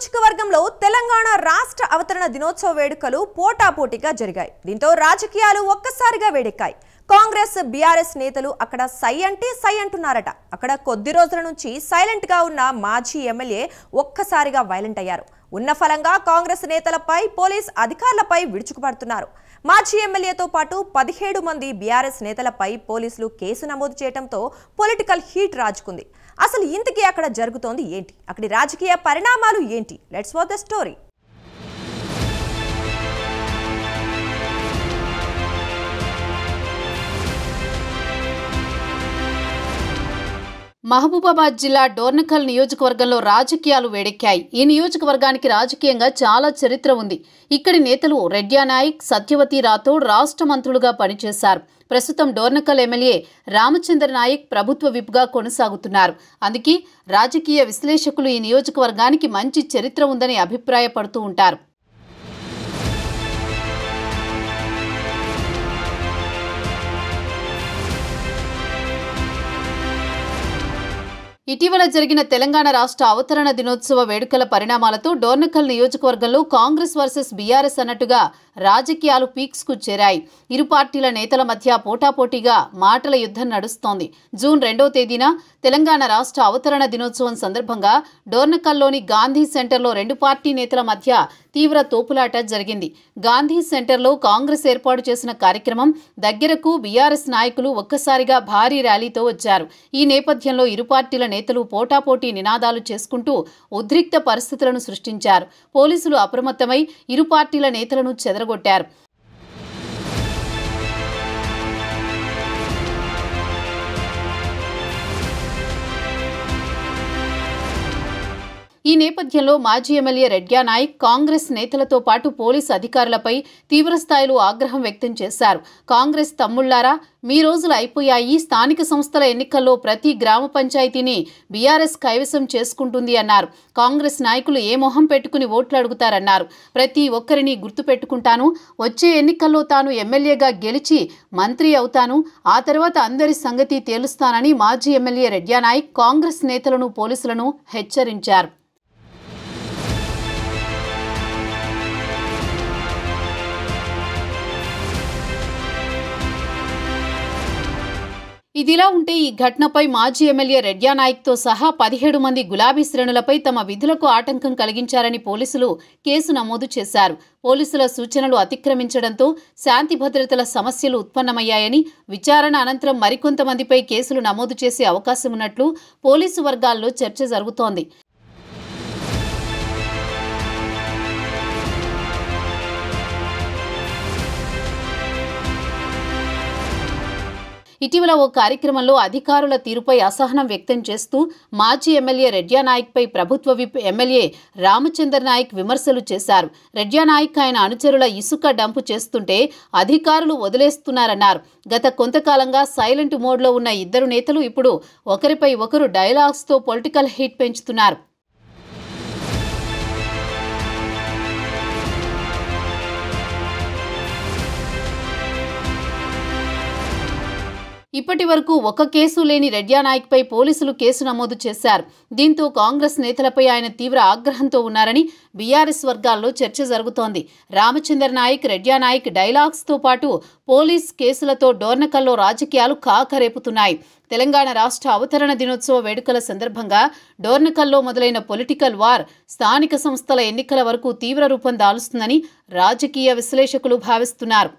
నియోజకవర్గంలో తెలంగాణ రాష్ట్ర అవతరణ దినోత్సవ వేడుకలు పోటాపోటీగా జరిగాయి. దీంతో రాజకీయాలు ఒక్కసారిగా వేడెక్కాయి. కాంగ్రెస్ బీఆర్ఎస్ నేతలు అక్కడ సై అంటే సై అంటున్నారట. అక్కడ కొద్ది రోజుల నుంచి సైలెంట్ గా ఉన్న మాజీ ఎమ్మెల్యే ఒక్కసారిగా వైలెంట్ అయ్యారు. ఉన్న ఫలంగా కాంగ్రెస్ నేతలపై పోలీస్ అధికారులపై విరుచుకుపడుతున్నారు. మాజీ ఎమ్మెల్యేతో పాటు 17 మంది బీఆర్ఎస్ నేతలపై పోలీసులు కేసు నమోదు చేయడంతో పొలిటికల్ హీట్ రాజుకుంది. అసలు ఇంతకీ అక్కడ జరుగుతోంది ఏంటి? అక్కడి రాజకీయ పరిణామాలు ఏంటి? Let's watch the story. Mahabubabad జిల్లా డోర్నకల్ నియోజకవర్గంలో రాజకీయాలు వేడెక్కాయి. ఈ నియోజకవర్గానికి రాజకీయంగా చాలా చరిత్ర ఉంది. ఇక్కడి నేతలు రెడ్యానాయక్, సత్యవతి రాథోడ్ రాష్ట్ర మంత్రులుగా పనిచేశారు. ప్రస్తుతం డోర్నకల్ ఎమ్మెల్యే రామచంద్ర నాయక్ ప్రభుత్వ విప్గా కొనసాగుతున్నారు. అందుకే రాజకీయ విశ్లేషకులు ఈ నియోజకవర్గానికి మంచి చరిత్ర ఉందని అభిప్రాయపడుతూ ఉంటారు. ఇటీవల జరిగిన తెలంగాణ రాష్ట్ర అవతరణ దినోత్సవ వేడుకల పరిణామాలతో డోర్నకల్ నియోజకవర్గంలో కాంగ్రెస్ వర్సెస్ బీఆర్ఎస్ అన్నట్టుగా రాజకీయాలు పీక్స్ కు చేరాయి. ఇరు పార్టీల నేతల మధ్య పోటాపోటీగా మాటల యుద్ధం నడుస్తోంది. జూన్ 2వ తేదీన తెలంగాణ రాష్ట్ర అవతరణ దినోత్సవం సందర్భంగా డోర్నకల్లోని గాంధీ సెంటర్లో రెండు పార్టీ నేతల మధ్య తీవ్ర తోపులాట జరిగింది. గాంధీ సెంటర్లో కాంగ్రెస్ ఏర్పాటు చేసిన కార్యక్రమం దగ్గరకు బీఆర్ఎస్ నాయకులు ఒక్కసారిగా భారీ ర్యాలీతో వచ్చారు. ఈ నేపథ్యంలో ఇరు పార్టీల నేతలు పోటాపోటీ నినాదాలు చేసుకుంటూ ఉద్రిక్త పరిస్థితులను సృష్టించారు. పోలీసులు అప్రమత్తమై ఇరు పార్టీల నేతలను చెదరగొట్టారు. ఈ నేపథ్యంలో మాజీ ఎమ్మెల్యే రెడ్యానాయక్ కాంగ్రెస్ నేతలతో పాటు పోలీసు అధికారులపై తీవ్రస్థాయిలో ఆగ్రహం వ్యక్తం చేశారు. కాంగ్రెస్ తమ్ముళ్లారా, మీ రోజులు అయిపోయాయి. స్థానిక సంస్థల ఎన్నికల్లో ప్రతి గ్రామ పంచాయతీని బీఆర్ఎస్ కైవసం చేసుకుంటుంది అన్నారు. కాంగ్రెస్ నాయకులు ఏ మొహం పెట్టుకుని ఓట్లు అడుగుతారన్నారు. ప్రతి ఒక్కరిని గుర్తుపెట్టుకుంటాను. వచ్చే ఎన్నికల్లో తాను ఎమ్మెల్యేగా గెలిచి మంత్రి అవుతాను. ఆ తర్వాత అందరి సంగతి తేలుస్తానని మాజీ ఎమ్మెల్యే రెడ్యానాయక్ కాంగ్రెస్ నేతలను, పోలీసులను హెచ్చరించారు. ఇదిలా ఉంటే ఈ ఘటనపై మాజీ ఎమ్మెల్యే రెడ్యానాయక్తో సహా 17 మంది గులాబీ శ్రేణులపై తమ విధులకు ఆటంకం కలిగించారని పోలీసులు కేసు నమోదు చేశారు. పోలీసుల సూచనలు అతిక్రమించడంతో శాంతి భద్రతల సమస్యలు ఉత్పన్నమయ్యాయని, విచారణ అనంతరం మరికొంతమందిపై కేసులు నమోదు చేసే అవకాశం ఉన్నట్లు పోలీసు వర్గాల్లో చర్చ జరుగుతోంది. ఇటీవల ఓ కార్యక్రమంలో అధికారుల తీరుపై అసహనం వ్యక్తం చేస్తూ మాజీ ఎమ్మెల్యే రెడ్యానాయక్పై ప్రభుత్వ విప్ ఎమ్మెల్యే రామచంద్ర నాయక్ విమర్శలు చేశారు. రెడ్యానాయక్ ఆయన అనుచరుల ఇసుక డంపు చేస్తుంటే అధికారులు వదిలేస్తున్నారన్నారు. గత కొంతకాలంగా సైలెంట్ మోడ్లో ఉన్న ఇద్దరు నేతలు ఇప్పుడు ఒకరిపై ఒకరు డైలాగ్స్తో పొలిటికల్ హీట్ పెంచుతున్నారు. ఇప్పటి వరకు ఒక కేసు లేని రెడ్యానాయక్పై పోలీసులు కేసు నమోదు చేశారు. దీంతో కాంగ్రెస్ నేతలపై ఆయన తీవ్ర ఆగ్రహంతో ఉన్నారని బీఆర్ఎస్ వర్గాల్లో చర్చ జరుగుతోంది. రామచంద్ర నాయక్, రెడ్యానాయక్ డైలాగ్స్తో పాటు పోలీస్ కేసులతో డోర్నకల్లో రాజకీయాలు కాకరేపుతున్నాయి. తెలంగాణ రాష్ట్ర అవతరణ దినోత్సవ వేడుకల సందర్భంగా డోర్నకల్లో మొదలైన పొలిటికల్ వార్ స్థానిక సంస్థల ఎన్నికల వరకు తీవ్ర రూపం దాలుస్తుందని రాజకీయ విశ్లేషకులు భావిస్తున్నారు.